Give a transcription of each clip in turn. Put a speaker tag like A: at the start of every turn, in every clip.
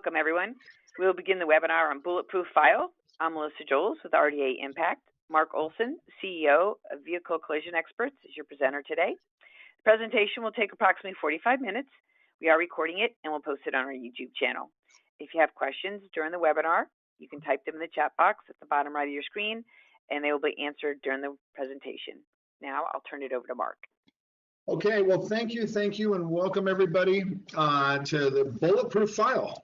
A: Welcome, everyone. We will begin the webinar on Bulletproof File. I'm Melissa Joles with RDA Impact. Mark Olson, CEO of VECO Experts, is your presenter today. The presentation will take approximately 45 minutes. We are recording it and we'll post it on our YouTube channel. If you have questions during the webinar, you can type them in the chat box at the bottom right of your screen, and they will be answered during the presentation. Now I'll turn it over to Mark.
B: Okay, well, thank you, and welcome everybody to the Bulletproof File.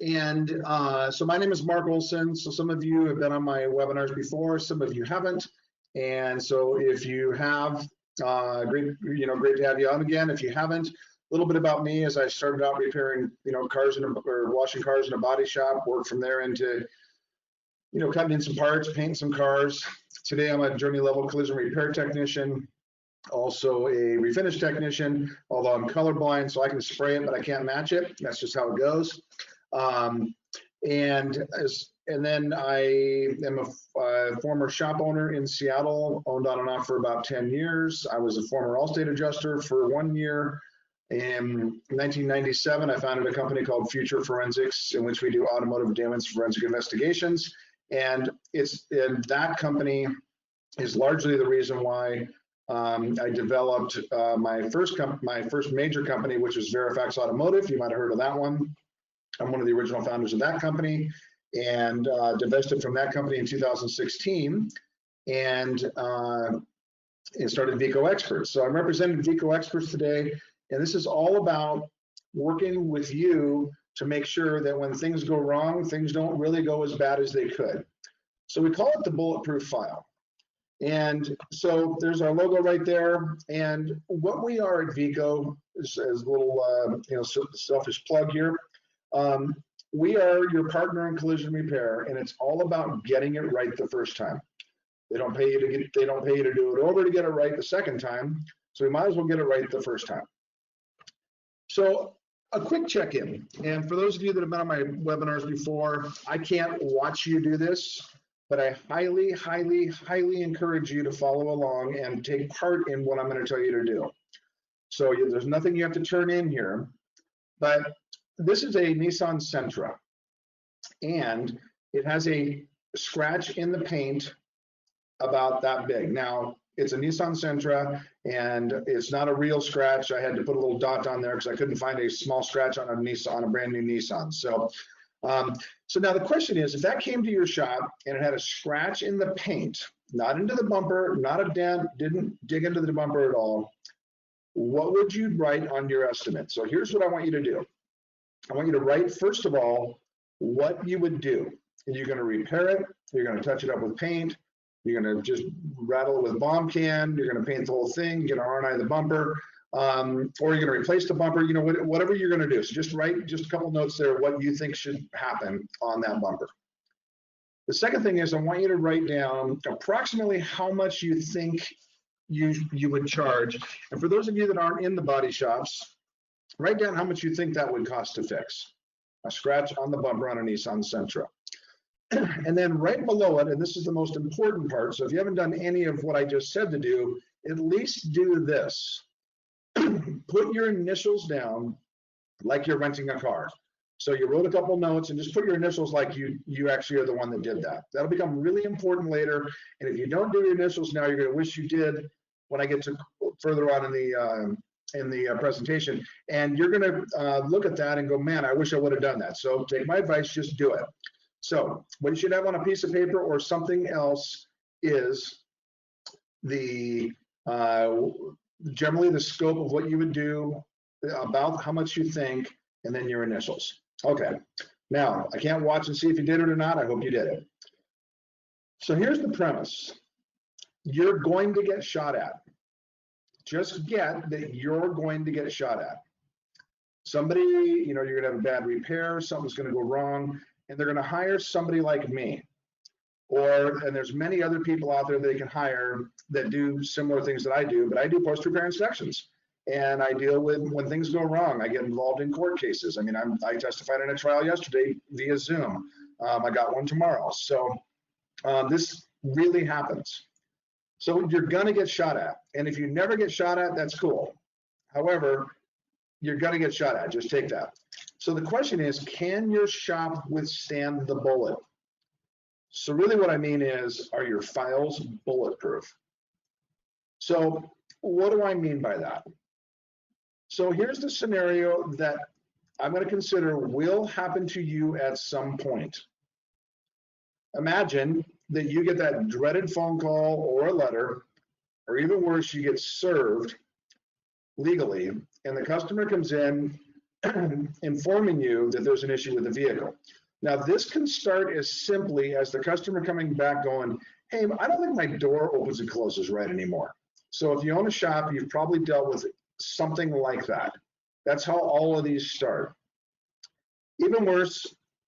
B: And so my name is Mark Olson. So some of you have been on my webinars before, some of you haven't. And so if you have, great to have you on again. If you haven't, a little bit about me is I started out repairing, cars or washing cars in a body shop, worked from there into, cutting in some parts, painting some cars. Today I'm a journey level collision repair technician. Also a refinish technician, although I'm colorblind, so I can spray it, but I can't match it. That's just how it goes. And then I am a former shop owner in Seattle, owned on and off for about 10 years. I was a former Allstate adjuster for 1 year. In 1997, I founded a company called Future Forensics, in which we do automotive damage forensic investigations. And that company is largely the reason why I developed my first major company, which was Verifax Automotive. You might have heard of that one. I'm one of the original founders of that company, and divested from that company in 2016, and started VECO Experts. So I'm representing VECO Experts today, and this is all about working with you to make sure that when things go wrong, things don't really go as bad as they could. So we call it the Bulletproof File. And so there's our logo right there. And what we are at VECO is a little, selfish plug here. We are your partner in collision repair, and it's all about getting it right the first time. They don't pay you to do it over to get it right the second time. So we might as well get it right the first time. So a quick check-in. And for those of you that have been on my webinars before, I can't watch you do this, but I highly, highly, highly encourage you to follow along and take part in what I'm going to tell you to do. So there's nothing you have to turn in here, but this is a Nissan Sentra, and it has a scratch in the paint about that big. Now, it's a Nissan Sentra, and it's not a real scratch. I had to put a little dot on there because I couldn't find a small scratch on a brand new Nissan. So now the question is, if that came to your shop and it had a scratch in the paint, not into the bumper, not a dent, didn't dig into the bumper at all, what would you write on your estimate? So here's what I want you to do. I want you to write, first of all, what you would do. And you're going to repair it, you're going to touch it up with paint, you're going to just rattle it with bomb can, you're going to paint the whole thing, get RNI the bumper, or you're going to replace the bumper, whatever you're going to do. So just write just a couple notes there, what you think should happen on that bumper. The second thing is I want you to write down approximately how much you think you would charge. And for those of you that aren't in the body shops, write down how much you think that would cost to fix a scratch on the bumper on a Nissan Sentra. And then right below it, and this is the most important part, so if you haven't done any of what I just said to do, at least do this. Put your initials down like you're renting a car. So you wrote a couple notes and just put your initials like you actually are the one that did that. That'll become really important later. And if you don't do your initials now, you're going to wish you did when I get to further on in the presentation. And you're going to look at that and go, man, I wish I would have done that. So take my advice, just do it. So what you should have on a piece of paper or something else is generally the scope of what you would do, about how much you think, and then your initials. Okay, now I can't watch and see if you did it or not. I hope you did it. So here's the premise. You're going to get shot at. Just get that you're going to get shot at. Somebody, you're going to have a bad repair, something's going to go wrong, and they're going to hire somebody like me. And there's many other people out there they can hire that do similar things that I do, but I do post-repair inspections. And I deal with when things go wrong. I get involved in court cases. I mean, I testified in a trial yesterday via Zoom. I got one tomorrow. So this really happens. So you're gonna get shot at. And if you never get shot at, that's cool. However, you're gonna get shot at, just take that. So the question is, can your shop withstand the bullet? So really what I mean is, are your files bulletproof? So what do I mean by that? So here's the scenario that I'm going to consider will happen to you at some point. Imagine that you get that dreaded phone call or a letter, or even worse, you get served legally, and the customer comes in informing you that there's an issue with the vehicle. Now, this can start as simply as the customer coming back going, hey, I don't think my door opens and closes right anymore. So if you own a shop, you've probably dealt with something like that. That's how all of these start. Even worse,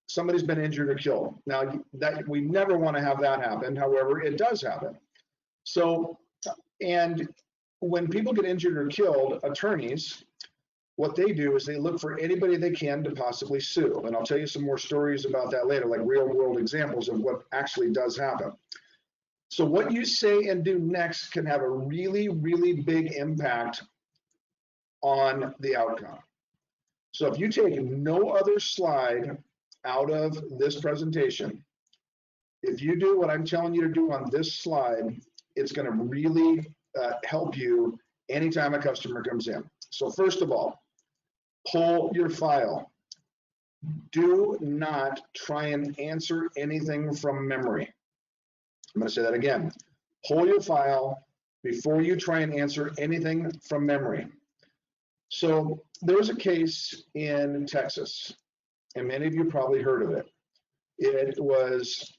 B: somebody's been injured or killed. Now, that we never want to have that happen. However, it does happen. So, and when people get injured or killed, attorneys, what they do is they look for anybody they can to possibly sue. And I'll tell you some more stories about that later, like real world examples of what actually does happen. So what you say and do next can have a really, really big impact on the outcome. So if you take no other slide out of this presentation, if you do what I'm telling you to do on this slide, it's going to really help you anytime a customer comes in. So first of all, pull your file. Do not try and answer anything from memory. I'm going to say that again. Pull your file before you try and answer anything from memory. So there was a case in Texas, and many of you probably heard of it. It was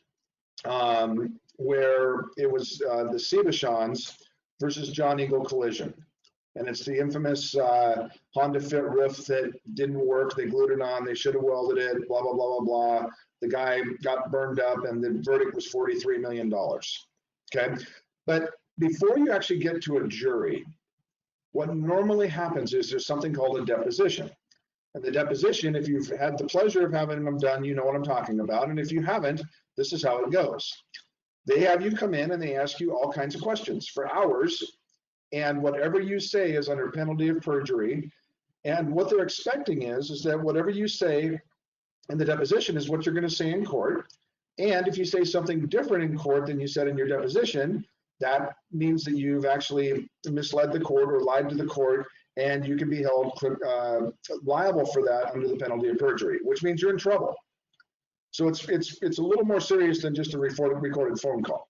B: where it was the Sebashans versus John Eagle Collision. And it's the infamous Honda Fit roof that didn't work. They glued it on. They should have welded it, blah, blah, blah, blah, blah. The guy got burned up, and the verdict was $43 million. Okay. But before you actually get to a jury, what normally happens is there's something called a deposition. And the deposition, if you've had the pleasure of having them done, you know what I'm talking about. And if you haven't, this is how it goes. They have you come in and they ask you all kinds of questions for hours. And whatever you say is under penalty of perjury. And what they're expecting is that whatever you say in the deposition is what you're going to say in court. And if you say something different in court than you said in your deposition, that means that you've actually misled the court or lied to the court, and you can be held liable for that under the penalty of perjury, which means you're in trouble. So it's a little more serious than just a recorded phone call.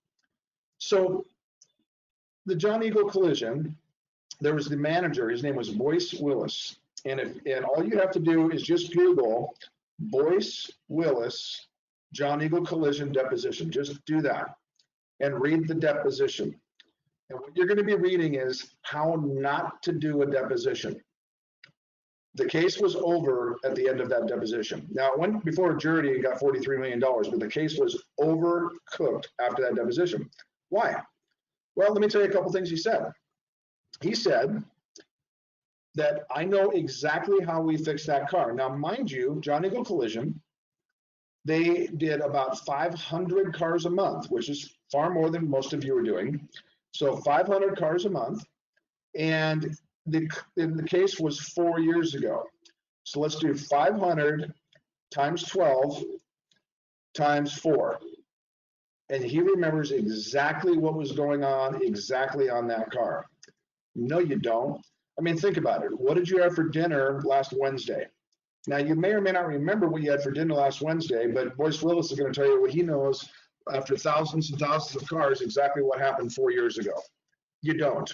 B: So the John Eagle Collision, there was the manager, his name was Boyce Willis. And all you have to do is just Google Boyce Willis, John Eagle Collision deposition. Just do that and read the deposition. And what you're going to be reading is how not to do a deposition. The case was over at the end of that deposition. Now, it went before a jury and got $43 million, but the case was overcooked after that deposition. Why? Well, let me tell you a couple things he said. He said that I know exactly how we fixed that car. Now, mind you, John Eagle Collision, they did about 500 cars a month, which is far more than most of you are doing. So 500 cars a month. And the case was 4 years ago. So let's do 500 times 12 times 4. And he remembers exactly what was going on exactly on that car. No, you don't. I mean, think about it. What did you have for dinner last Wednesday? Now, you may or may not remember what you had for dinner last Wednesday, but Boyce Willis is going to tell you what he knows after thousands and thousands of cars exactly what happened 4 years ago. You don't.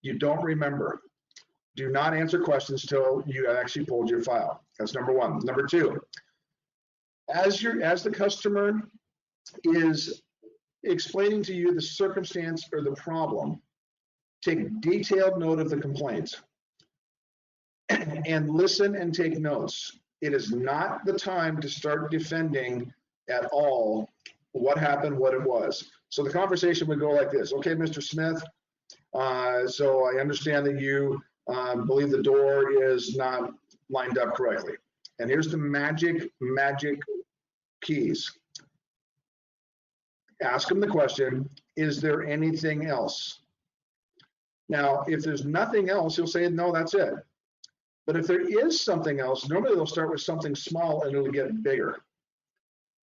B: You don't remember. Do not answer questions till you actually pulled your file. That's number one. Number two, as the customer is explaining to you the circumstance or the problem, take detailed note of the complaint and listen and take notes. It is not the time to start defending at all what happened, what it was. So the conversation would go like this. Okay, Mr. Smith, so I understand that you believe the door is not lined up correctly. And here's the magic keys. Ask them the question, is there anything else? Now, if there's nothing else, he'll say, no, that's it. But if there is something else, normally they'll start with something small and it'll get bigger.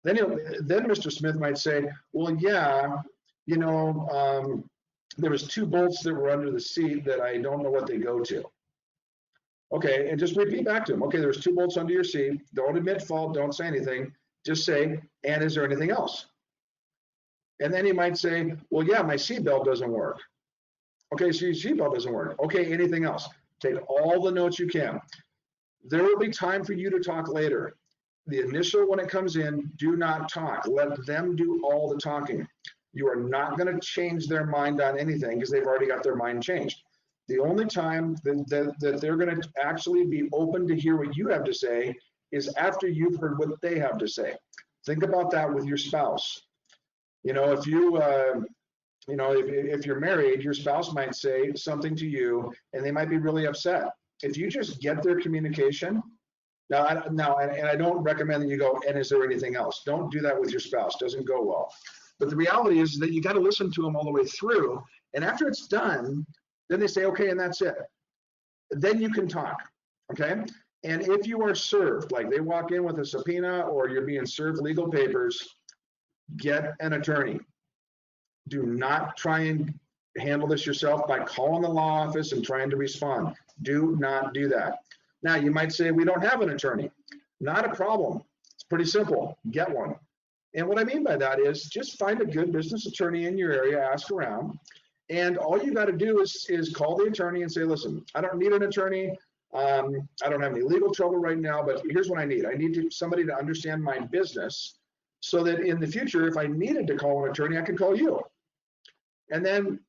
B: Then Mr. Smith might say, well, yeah, there was 2 bolts that were under the seat that I don't know what they go to. Okay, and just repeat back to him. Okay, there's 2 bolts under your seat. Don't admit fault. Don't say anything. Just say, and is there anything else? And then he might say, well, yeah, my seatbelt doesn't work. Okay, so your seatbelt doesn't work. Okay, anything else? Take all the notes you can. There will be time for you to talk later. The initial, when it comes in, do not talk. Let them do all the talking. You are not going to change their mind on anything because they've already got their mind changed. The only time that they're going to actually be open to hear what you have to say is after you've heard what they have to say. Think about that with your spouse. If if you're married, your spouse might say something to you and they might be really upset. If you just get their communication, and I don't recommend that you go, and is there anything else? Don't do that with your spouse. Doesn't go well. But the reality is that you got to listen to them all the way through. And after it's done, then they say, okay, and that's it. Then you can talk, okay? And if you are served, like they walk in with a subpoena or you're being served legal papers, get an attorney. Do not try and handle this yourself by calling the law office and trying to respond. Do not do that. Now, you might say, we don't have an attorney. Not a problem. It's pretty simple. Get one. And what I mean by that is just find a good business attorney in your area, ask around, and all you got to do is call the attorney and say, listen, I don't need an attorney. I don't have any legal trouble right now, but here's what I need. I need somebody to understand my business so that in the future, if I needed to call an attorney, I could call you. And then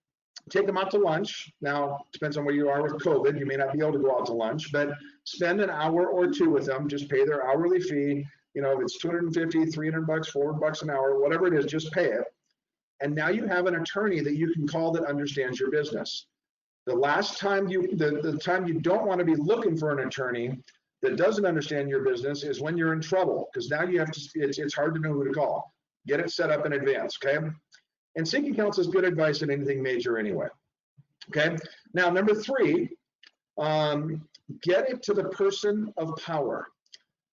B: take them out to lunch. Now, depends on where you are with COVID. You may not be able to go out to lunch, but spend an hour or 2 with them. Just pay their hourly fee. If it's $250, $300, $400 an hour, whatever it is, just pay it. And now you have an attorney that you can call that understands your business. The time you don't want to be looking for an attorney that doesn't understand your business is when you're in trouble, because now you have to, it's hard to know who to call. Get it set up in advance, okay? And seeking counsel is good advice in anything major anyway, okay? Now, number 3, get it to the person of power.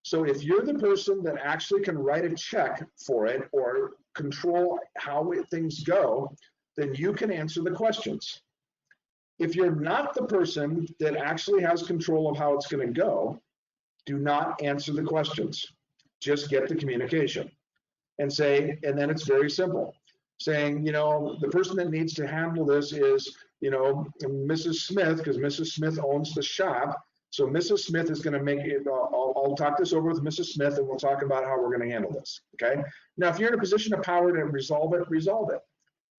B: So if you're the person that actually can write a check for it or control how things go, then you can answer the questions. If you're not the person that actually has control of how it's going to go, do not answer the questions. Just get the communication and then it's very simple. Saying, the person that needs to handle this is, Mrs. Smith, because Mrs. Smith owns the shop. So Mrs. Smith is going to make it, I'll talk this over with Mrs. Smith and we'll talk about how we're going to handle this, okay? Now, if you're in a position of power to resolve it, resolve it.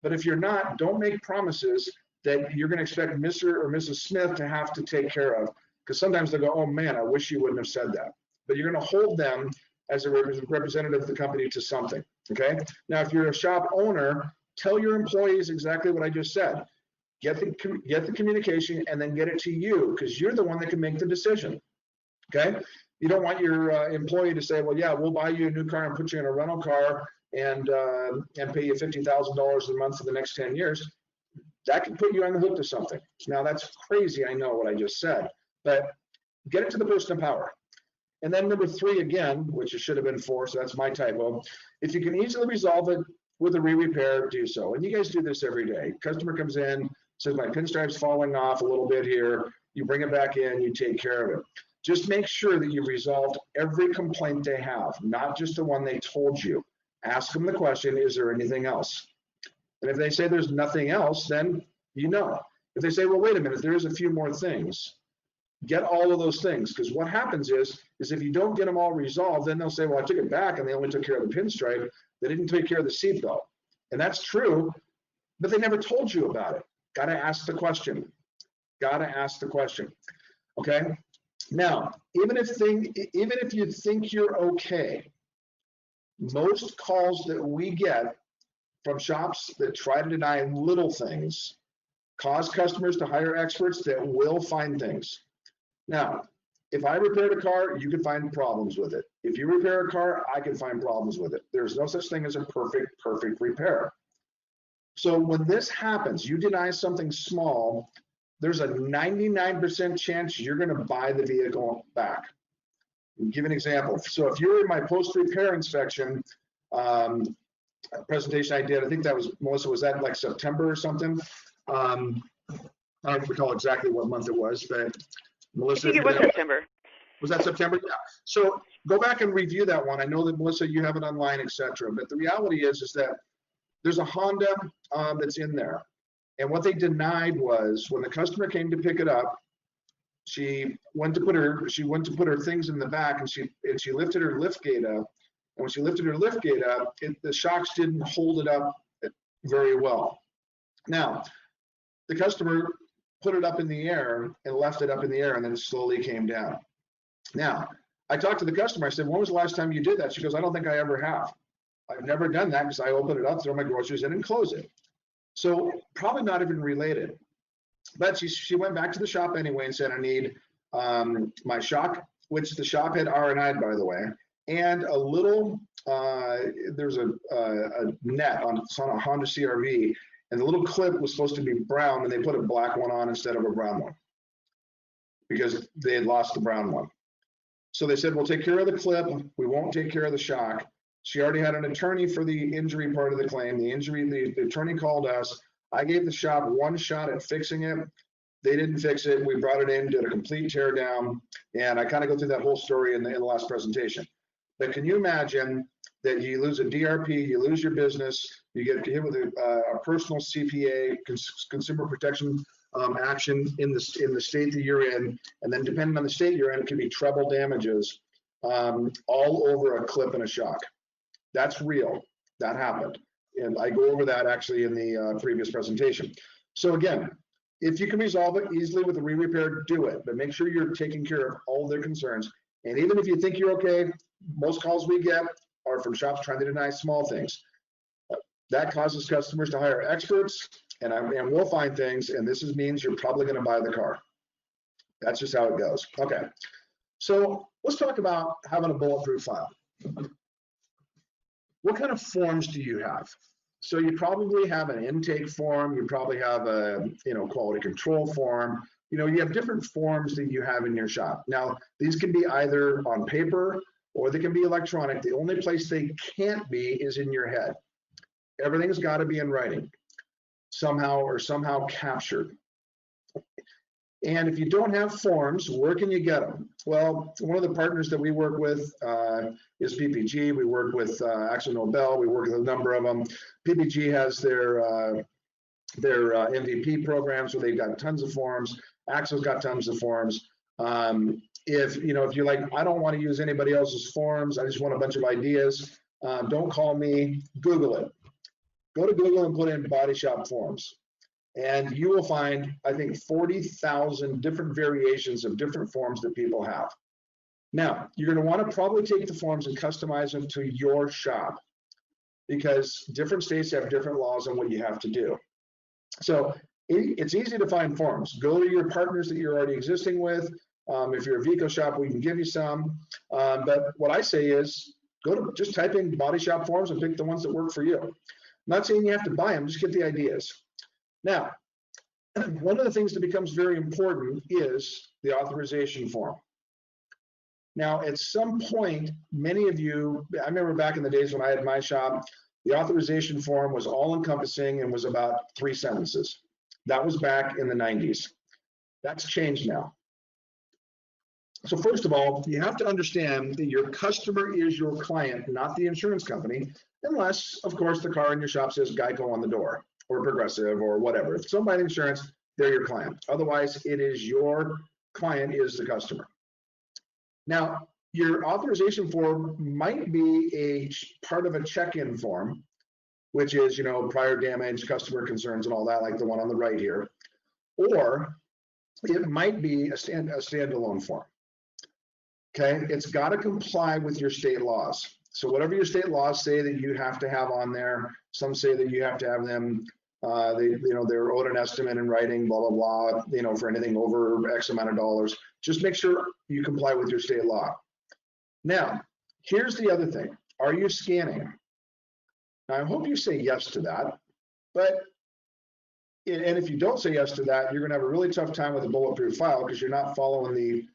B: But if you're not, don't make promises that you're going to expect Mr. or Mrs. Smith to have to take care of, because sometimes they'll go, oh man, I wish you wouldn't have said that. But you're going to hold them as a representative of the company to something, okay? Now, if you're a shop owner, tell your employees exactly what I just said. Get the communication and then get it to you, because you're the one that can make the decision, okay? You don't want your employee to say, well, yeah, we'll buy you a new car and put you in a rental car and pay you $50,000 a month for the next 10 years. That can put you on the hook to something. Now, that's crazy, I know what I just said, but get it to the person of power. And then number 3, again, which it should have been 4, so that's my typo. If you can easily resolve it with a re-repair, do so. And you guys do this every day. Customer comes in, says my pinstripe's falling off a little bit here. You bring it back in, you take care of it. Just make sure that you've resolved every complaint they have, not just the one they told you. Ask them the question, is there anything else? And if they say there's nothing else, then you know. If they say, well, wait a minute, there is a few more things, get all of those things, because what happens is if you don't get them all resolved, then they'll say, well, I took it back and they only took care of the pinstripe. They didn't take care of the seatbelt. And that's true, but they never told you about it. Got to ask the question. Got to ask the question. Okay. Now, even if you think you're okay, most calls that we get from shops that try to deny little things cause customers to hire experts that will find things. Now, if I repaired a car, you can find problems with it. If you repair a car, I can find problems with it. There's no such thing as a perfect repair. So when this happens, you deny something small, there's a 99% chance you're going to buy the vehicle back. I'll give an example. So if you're in my post-repair inspection presentation I did, I think that was, Melissa, was that like September or something? I don't recall exactly what month it was, but Melissa.
A: I think it was September.
B: Was that September? Yeah. So go back and review that one. I know that, Melissa, you have it online, etc. But the reality is that there's a Honda that's in there. And what they denied was when the customer came to pick it up, she went to put her things in the back, and she lifted her lift gate up. And when she lifted her lift gate up, the shocks didn't hold it up very well. Now, the customer put it up in the air and left it up in the air, and then it slowly came down. Now, I talked to the customer. I said, when was the last time you did that? She goes, I don't think I ever have. I've never done that because I open it up, throw my groceries in, and close it. So probably not even related. But she went back to the shop anyway and said, I need my shock, which the shop had R&I'd, by the way, and a little, there's a net on a Honda CRV, and the little clip was supposed to be brown, and they put a black one on instead of a brown one because they had lost the brown one. So they said, we'll take care of the clip. We won't take care of the shock. She already had an attorney for the injury part of the claim. The attorney called us. I gave the shop one shot at fixing it. They didn't fix it. We brought it in, did a complete tear down. And I kind of go through that whole story in the last presentation. But can you imagine that you lose a DRP, you lose your business, you get hit with a personal CPA, consumer protection action in the state that you're in, and then depending on the state you're in, it can be treble damages all over a clip and a shock. That's real. That happened. And I go over that actually in the previous presentation. So again, if you can resolve it easily with a re-repair, do it. But make sure you're taking care of all their concerns. And even if you think you're okay, most calls we get are from shops trying to deny small things. That causes customers to hire experts, and we'll find things, and this means you're probably going to buy the car. That's just how it goes. Okay, so let's talk about having a bulletproof file. What kind of forms do you have? So you probably have an intake form. You probably have a quality control form. You have different forms that you have in your shop. Now, these can be either on paper or they can be electronic. The only place they can't be is in your head. Everything's got to be in writing somehow captured. And if you don't have forms, where can you get them? Well, one of the partners that we work with is PPG. We work with Axel Nobel. We work with a number of them. PPG has their MVP programs where they've got tons of forms. Axel's got tons of forms. If you're like, I don't want to use anybody else's forms, I just want a bunch of ideas, don't call me, Google it. Go to Google and put in body shop forms. And you will find, I think, 40,000 different variations of different forms that people have. Now, you're going to want to probably take the forms and customize them to your shop because different states have different laws on what you have to do. So it's easy to find forms. Go to your partners that you're already existing with. If you're a VECO shop, we can give you some. But what I say is just type in body shop forms and pick the ones that work for you. I'm not saying you have to buy them, just get the ideas. Now, one of the things that becomes very important is the authorization form. Now, at some point, many of you, I remember back in the days when I had my shop, the authorization form was all-encompassing and was about 3 sentences. That was back in the 90s. That's changed now. So first of all, you have to understand that your customer is your client, not the insurance company, unless, of course, the car in your shop says GEICO on the door or Progressive or whatever. If somebody insurance, they're your client. Otherwise, it is your client is the customer. Now, your authorization form might be a part of a check-in form, which is, prior damage, customer concerns, and all that, like the one on the right here. Or it might be a standalone form. Okay, it's got to comply with your state laws. So whatever your state laws say that you have to have on there, some say that you have to have them, they're owed an estimate in writing, blah, blah, blah, for anything over X amount of dollars. Just make sure you comply with your state law. Now, here's the other thing. Are you scanning? Now, I hope you say yes to that, but And if you don't say yes to that, you're going to have a really tough time with a bulletproof file because you're not following the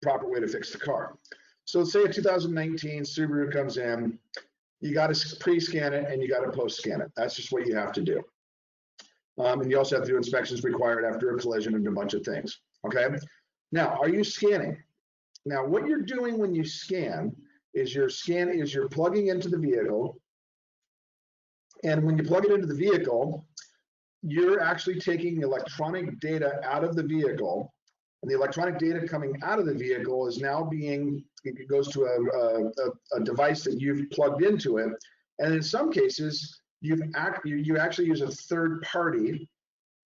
B: proper way to fix the car. So say a 2019 Subaru comes in, you got to pre-scan it and you got to post-scan it. That's just what you have to do. And you also have to do inspections required after a collision and a bunch of things. Okay. Now, are you scanning? Now, what you're doing when you scan is you're plugging into the vehicle. And when you plug it into the vehicle, you're actually taking electronic data out of the vehicle. And the electronic data coming out of the vehicle is now it goes to a device that you've plugged into it. And in some cases, you actually use a third party.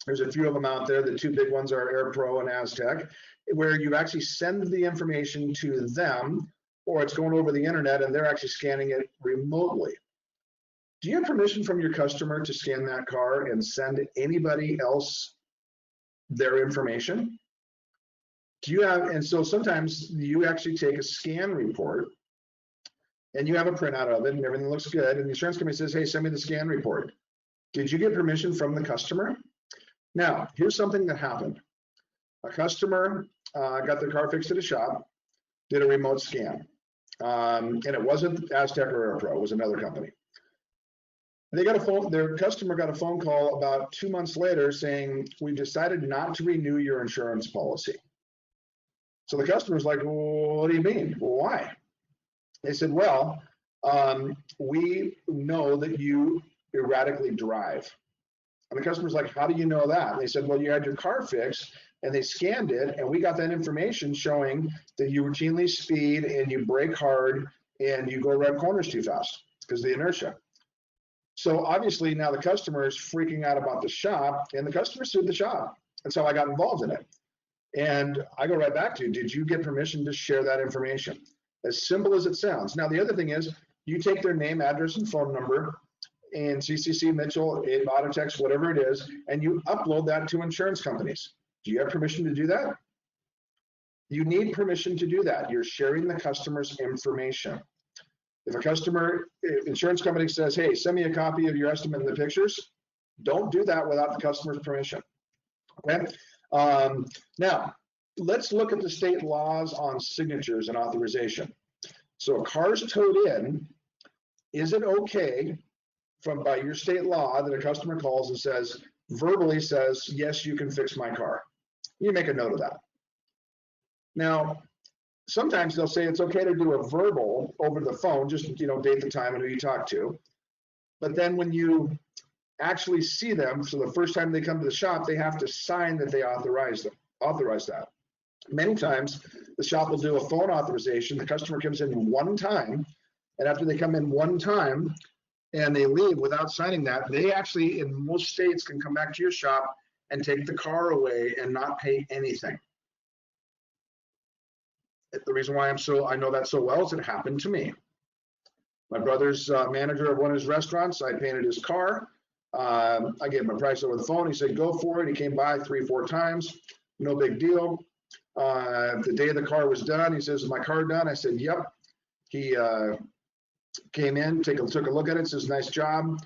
B: There's a few of them out there. The two big ones are AirPro and Aztec, where you actually send the information to them, or it's going over the internet and they're actually scanning it remotely. Do you have permission from your customer to scan that car and send anybody else their information? And so sometimes you actually take a scan report and you have a printout of it and everything looks good. And the insurance company says, hey, send me the scan report. Did you get permission from the customer? Now, here's something that happened. A customer got their car fixed at a shop, did a remote scan. And it wasn't Aztec or AirPro, it was another company. Their customer got a phone call about 2 months later saying, we've decided not to renew your insurance policy. So the customer's like, well, what do you mean? Well, why? They said, well, we know that you erratically drive. And the customer's like, how do you know that? And they said, well, you had your car fixed and they scanned it and we got that information showing that you routinely speed and you brake hard and you go around corners too fast because of the inertia. So obviously now the customer is freaking out about the shop and the customer sued the shop. And so I got involved in it. And I go right back to, did you get permission to share that information? As simple as it sounds. Now, the other thing is you take their name, address, and phone number and CCC, Mitchell, Autotext, whatever it is, and you upload that to insurance companies. Do you have permission to do that? You need permission to do that. You're sharing the customer's information. If insurance company says, hey, send me a copy of your estimate and the pictures, don't do that without the customer's permission. Okay. Now, let's look at the state laws on signatures and authorization. So a car's towed in, is it okay by your state law that a customer calls and verbally says, yes, you can fix my car? You make a note of that. Now, sometimes they'll say it's okay to do a verbal over the phone, just date the time and who you talk to. But then when you actually see them, so the first time they come to the shop, they have to sign that they authorize that. Many times the shop will do a phone authorization. The customer comes in one time, and after they come in one time and they leave without signing that, they actually, in most states, can come back to your shop and take the car away and not pay anything. The reason why I know that so well is it happened to me. My brother's manager of one of his restaurants, I painted his car. I gave him a price over the phone. He said, go for it. He came by 3-4 times. No big deal. The day the car was done, he says, is my car done? I said, yep. He came in, took a look at it, says, nice job.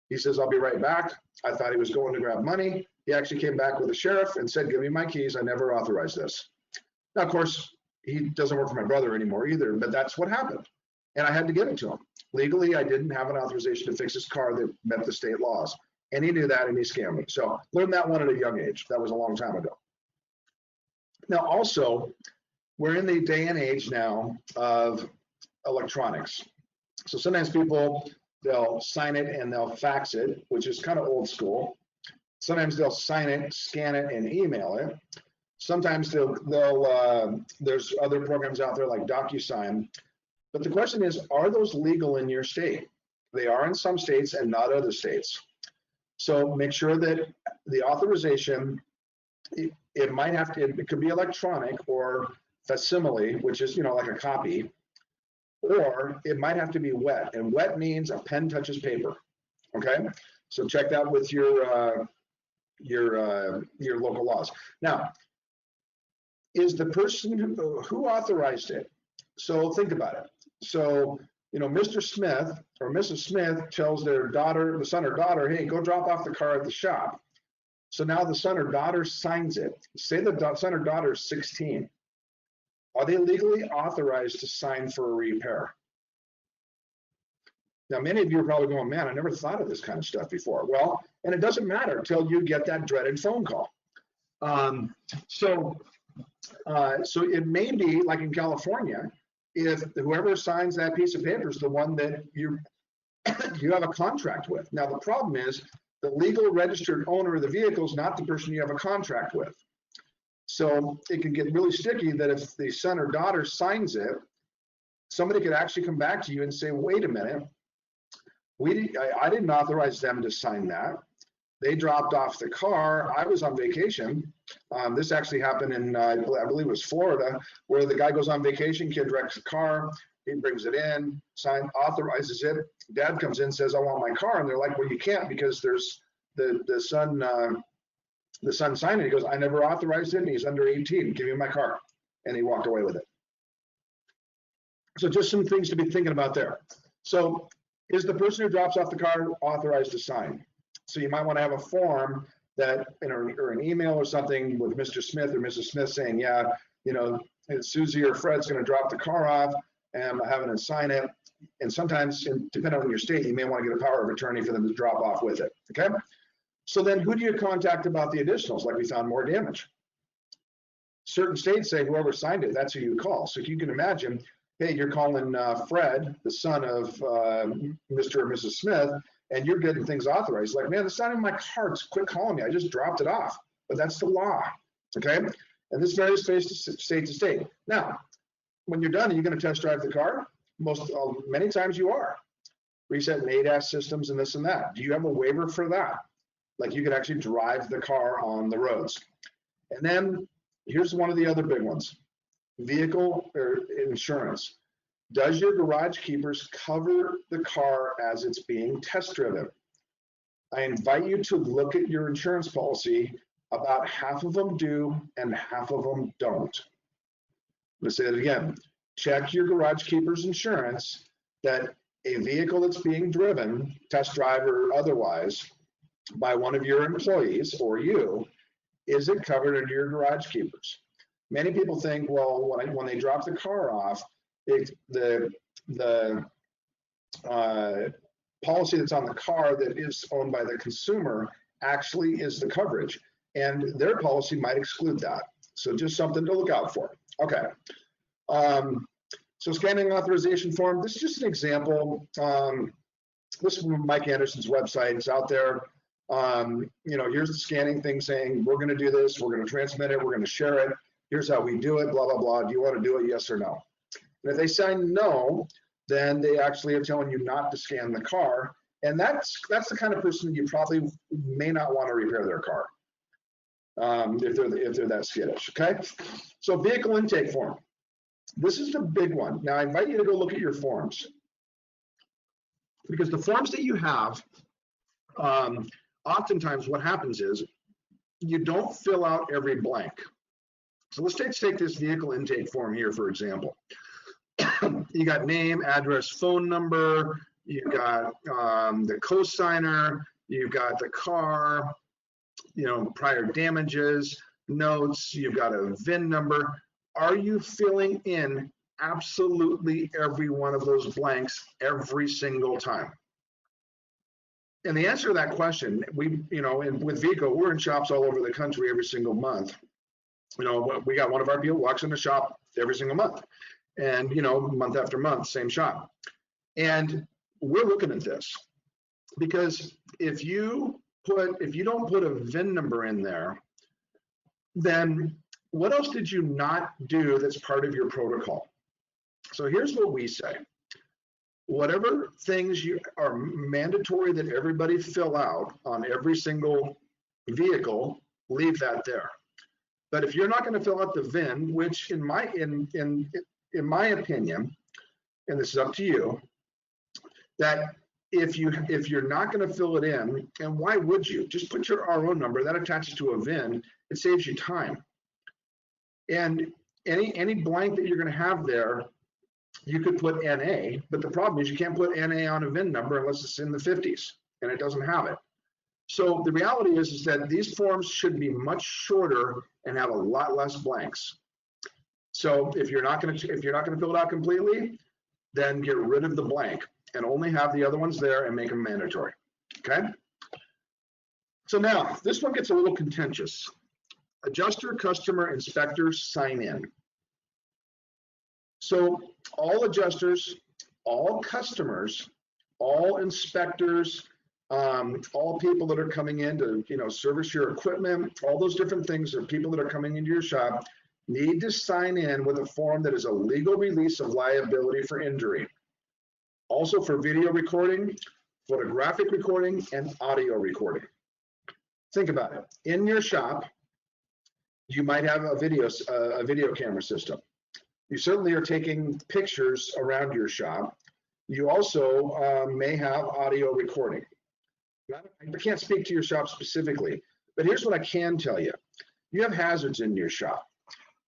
B: He says, I'll be right back. I thought he was going to grab money. He actually came back with the sheriff and said, give me my keys. I never authorized this. Now, of course, he doesn't work for my brother anymore either, but that's what happened. And I had to give it to him. Legally, I didn't have an authorization to fix his car that met the state laws. And he knew that and he scammed me. So learned that one at a young age. That was a long time ago. Now, also, we're in the day and age now of electronics. So sometimes people, they'll sign it and they'll fax it, which is kind of old school. Sometimes they'll sign it, scan it, and email it. Sometimes there's other programs out there like DocuSign. But the question is, are those legal in your state? They are in some states and not other states. So make sure that the authorization, it could be electronic or facsimile, which is, like a copy, or it might have to be wet. And wet means a pen touches paper. Okay. So check that with your local laws. Now, is the person who authorized it? So think about it. So, Mr. Smith or Mrs. Smith tells their daughter, the son or daughter, hey, go drop off the car at the shop. So now the son or daughter signs it. Say the son or daughter is 16. Are they legally authorized to sign for a repair? Now, many of you are probably going, man, I never thought of this kind of stuff before. Well, and it doesn't matter until you get that dreaded phone call. So it may be like in California, if whoever signs that piece of paper is the one that you have a contract with. Now, the problem is the legal registered owner of the vehicle is not the person you have a contract with. So it can get really sticky that if the son or daughter signs it, somebody could actually come back to you and say, wait a minute, I didn't authorize them to sign that. They dropped off the car. I was on vacation. This actually happened in, I believe it was Florida, where the guy goes on vacation, kid wrecks the car, he brings it in, authorizes it. Dad comes in, says, I want my car. And they're like, well, you can't because there's the son signed it. He goes, I never authorized it, and he's under 18. Give me my car. And he walked away with it. So just some things to be thinking about there. So is the person who drops off the car authorized to sign? So you might want to have a form that, or an email or something with Mr. Smith or Mrs. Smith saying, yeah, Susie or Fred's going to drop the car off and I'm having to sign it. And sometimes, depending on your state, you may want to get a power of attorney for them to drop off with it. Okay. So then who do you contact about the additionals? Like we found more damage. Certain states say whoever signed it, that's who you call. So you can imagine, hey, you're calling Fred, the son of Mr. or Mrs. Smith, and you're getting things authorized. Like, man, it's not in my car. Quit calling me. I just dropped it off. But that's the law. Okay. And this varies state to state. Now, when you're done, are you going to test drive the car? Many times you are. Reset and ADAS systems and this and that. Do you have a waiver for that? Like you could actually drive the car on the roads. And then here's one of the other big ones. Vehicle or insurance. Does your garage keepers cover the car as it's being test driven? I invite you to look at your insurance policy. About half of them do and half of them don't. Let's say it again. Check your garage keeper's insurance that a vehicle that's being driven, test drive or otherwise, by one of your employees or you, is it covered under your garage keepers? Many people think, well, when they drop the car off, the policy that's on the car that is owned by the consumer actually is the coverage, and their policy might exclude that. So just something to look out for. Okay. So scanning authorization form, this is just an example. This is from Mike Anderson's website. It's out there. Here's the scanning thing saying, we're going to do this, we're going to transmit it, we're going to share it. Here's how we do it, blah, blah, blah. Do you want to do it, yes or no? And if they sign no, then they actually are telling you not to scan the car. And that's the kind of person you probably may not want to repair their car if they're that skittish, okay? So vehicle intake form. This is the big one. Now I invite you to go look at your forms, because the forms that you have, oftentimes what happens is you don't fill out every blank. So let's take this vehicle intake form here, for example. You got name, address, phone number, you've got the co-signer, you've got the car, prior damages, notes, you've got a VIN number. Are you filling in absolutely every one of those blanks every single time? And the answer to that question, with VECO, we're in shops all over the country every single month. We got one of our people walks in the shop every single month, and month after month, same shop. And we're looking at this because if you don't put a VIN number in there, then what else did you not do that's part of your protocol? So here's what we say. Whatever things are mandatory that everybody fill out on every single vehicle, leave that there. But if you're not going to fill out the VIN, which in my opinion, and this is up to you, that if you're not going to fill it in, and why would you? Just put your RO number that attaches to a VIN. It saves you time. And any blank that you're going to have there, you could put NA, but the problem is you can't put NA on a VIN number unless it's in the 50s, and it doesn't have it. So the reality is that these forms should be much shorter and have a lot less blanks. So if you're not going to fill it out completely, then get rid of the blank and only have the other ones there and make them mandatory. Okay. So now this one gets a little contentious. Adjuster, customer, inspectors sign in. So all adjusters, all customers, all inspectors, all people that are coming in to service your equipment, all those different things, or people that are coming into your shop need to sign in with a form that is a legal release of liability for injury. Also for video recording, photographic recording, and audio recording. Think about it. In your shop, you might have a video camera system. You certainly are taking pictures around your shop. You also may have audio recording. I can't speak to your shop specifically, but here's what I can tell you. You have hazards in your shop.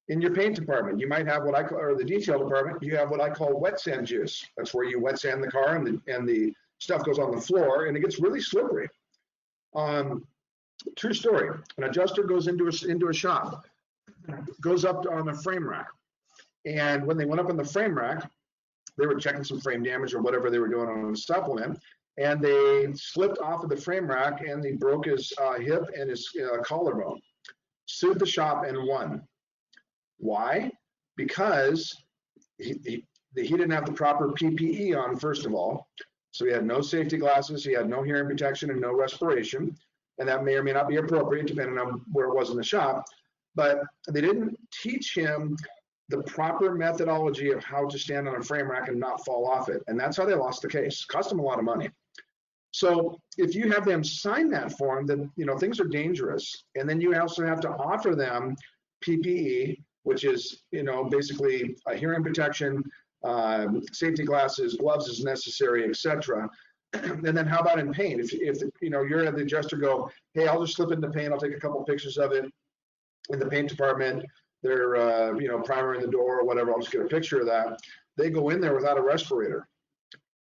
B: In your paint department, you might have what I call, or the detail department, you have what I call wet sand juice. That's where you wet sand the car and the stuff goes on the floor and it gets really slippery. True story. An adjuster goes into a shop, goes up on a frame rack, and when they went up on the frame rack, they were checking some frame damage or whatever they were doing on the supplement, and they slipped off of the frame rack and he broke his hip and his collarbone. Sued the shop and won. Why? Because he didn't have the proper PPE on, first of all. So he had no safety glasses, he had no hearing protection and no respiration. And that may or may not be appropriate depending on where it was in the shop. But they didn't teach him the proper methodology of how to stand on a frame rack and not fall off it. And that's how they lost the case. Cost them a lot of money. So if you have them sign that form, then things are dangerous. And then you also have to offer them PPE, which is basically a hearing protection, safety glasses, gloves as necessary, etc. And then how about in paint? If you're at the adjuster, go, hey, I'll just slip into paint. I'll take a couple of pictures of it in the paint department. They're primering the door or whatever. I'll just get a picture of that. They go in there without a respirator.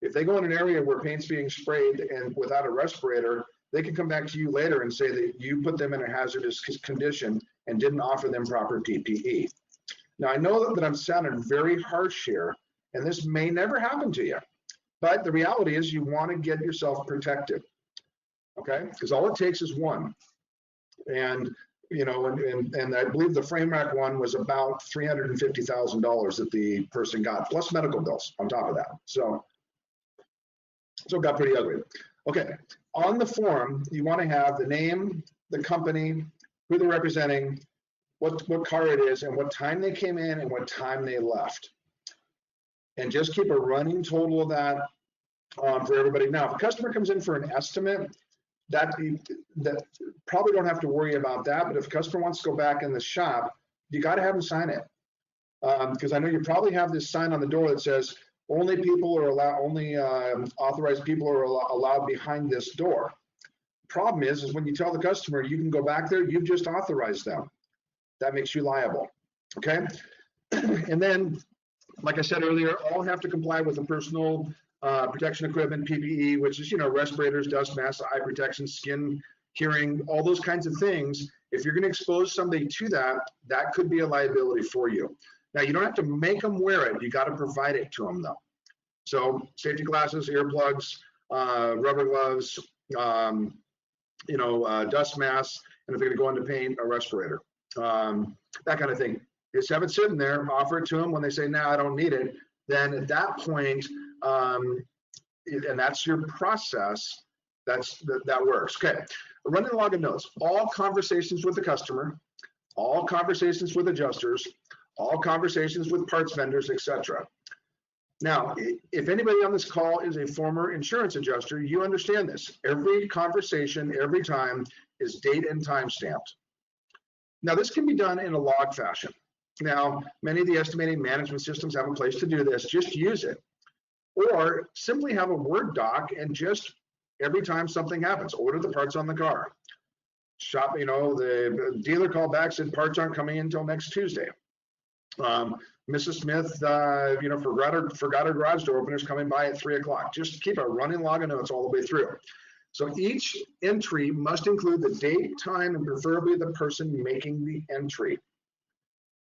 B: If they go in an area where paint's being sprayed and without a respirator, they can come back to you later and say that you put them in a hazardous condition and didn't offer them proper PPE. Now, I know that I'm sounding very harsh here, and this may never happen to you, but the reality is you want to get yourself protected, okay? Because all it takes is one. And, and I believe the frame rack one was about $350,000 that the person got, plus medical bills on top of that. So it got pretty ugly. Okay, on the form, you want to have the name, the company, who they're representing, what car it is, and what time they came in and what time they left. And just keep a running total of that for everybody. Now, if a customer comes in for an estimate, that probably don't have to worry about that. But if a customer wants to go back in the shop, you got to have them sign it. Because I know you probably have this sign on the door that says, only authorized people are allowed behind this door. Problem is when you tell the customer you can go back there, you've just authorized them. That makes you liable, okay? And then, like I said earlier, all have to comply with the personal protection equipment, PPE, which is, respirators, dust masks, eye protection, skin, hearing, all those kinds of things. If you're gonna expose somebody to that, that could be a liability for you. Now, you don't have to make them wear it. You got to provide it to them, though. So safety glasses, earplugs, rubber gloves, dust masks, and if they're going to go into paint, a respirator, that kind of thing. Just have it sitting there, offer it to them. When they say, no, I don't need it, then at that point, and that's your process, that works. Okay, running log of notes. All conversations with the customer, all conversations with adjusters, all conversations with parts vendors, etc. Now, if anybody on this call is a former insurance adjuster, you understand this. Every conversation, every time is date and time stamped. Now, this can be done in a log fashion. Now, many of the estimating management systems have a place to do this. Just use it. Or simply have a Word doc and just every time something happens, order the parts on the car. Shop, the dealer called back, said parts aren't coming in until next Tuesday. Mrs. Smith, forgot her garage door openers coming by at 3 o'clock. Just keep a running log of notes all the way through. So each entry must include the date, time, and preferably the person making the entry.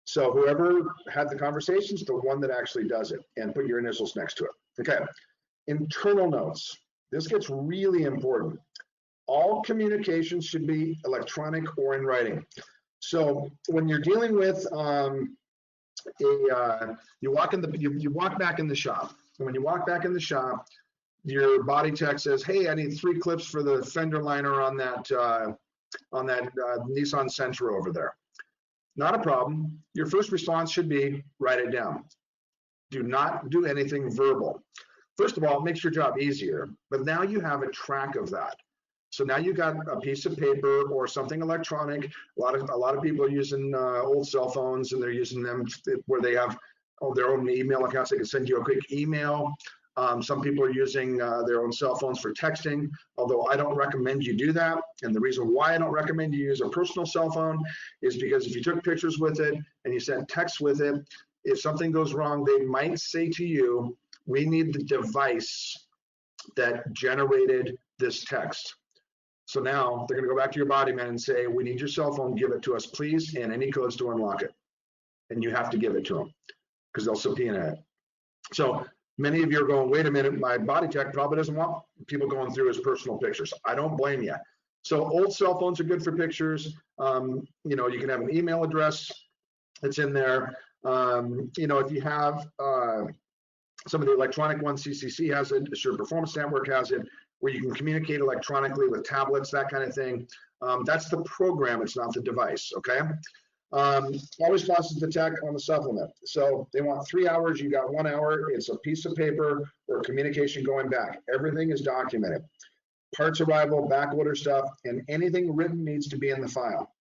B: So whoever had the conversation is the one that actually does it, and put your initials next to it. Okay, internal notes. This gets really important. All communications should be electronic or in writing. So when you're dealing with you walk back in the shop, and when you walk back in the shop, your body tech says, "Hey, I need 3 clips for the fender liner on that Nissan Sentra over there." Not a problem. Your first response should be, write it down. Do not do anything verbal. First of all, it makes your job easier, but now you have a track of that. So now you got a piece of paper or something electronic. A lot of people are using old cell phones, and they're using them where they have their own email accounts. They can send you a quick email. Some people are using their own cell phones for texting, although I don't recommend you do that. And the reason why I don't recommend you use a personal cell phone is because if you took pictures with it and you sent text with it, if something goes wrong, they might say to you, "We need the device that generated this text." So now they're going to go back to your body man and say, "We need your cell phone, give it to us, please, and any codes to unlock it." And you have to give it to them because they'll subpoena it. So many of you are going, "Wait a minute, my body tech probably doesn't want people going through his personal pictures." I don't blame you. So old cell phones are good for pictures. You can have an email address that's in there. If you have some of the electronic ones, CCC has it, Assured Performance Network has it, where you can communicate electronically with tablets, that kind of thing. That's the program, it's not the device, okay? All responses to the tech on the supplement. So they want 3 hours, you got 1 hour, it's a piece of paper or communication going back. Everything is documented. Parts arrival, back order stuff, and anything written needs to be in the file.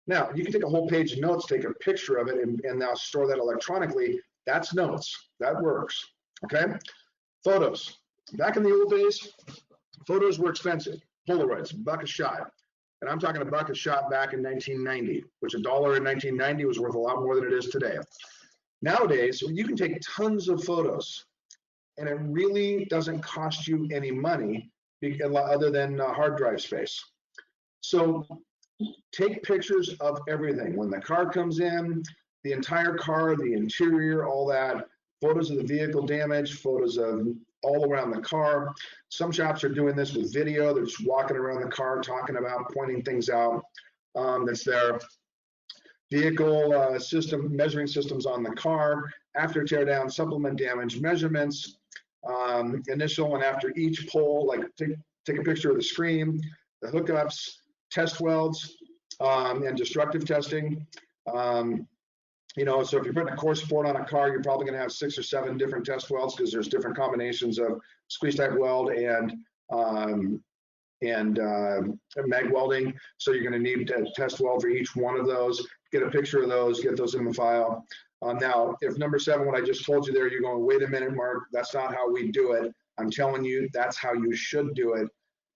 B: Now, you can take a whole page of notes, take a picture of it, and now store that electronically. That's notes, that works, okay? Photos. Back in the old days, photos were expensive. Polaroids, $1 a shot. And I'm talking $1 a shot back in 1990, which $1 in 1990 was worth a lot more than it is today. Nowadays, you can take tons of photos, and it really doesn't cost you any money other than hard drive space. So take pictures of everything. When the car comes in, the entire car, the interior, all that, photos of the vehicle damage, photos of all around the car. Some shops are doing this with video. They're just walking around the car, talking about, pointing things out. That's their vehicle system, measuring systems on the car, after teardown, supplement damage measurements, initial and after each pull, like take a picture of the screen, the hookups, test welds, and destructive testing. So if you're putting a core support on a car, you're probably going to have 6 or 7 different test welds because there's different combinations of squeeze type weld and mag welding. So you're going to need a test weld for each one of those. Get a picture of those, get those in the file. Now, if number 7, what I just told you there, you're going, "Wait a minute, Mark, that's not how we do it." I'm telling you, that's how you should do it,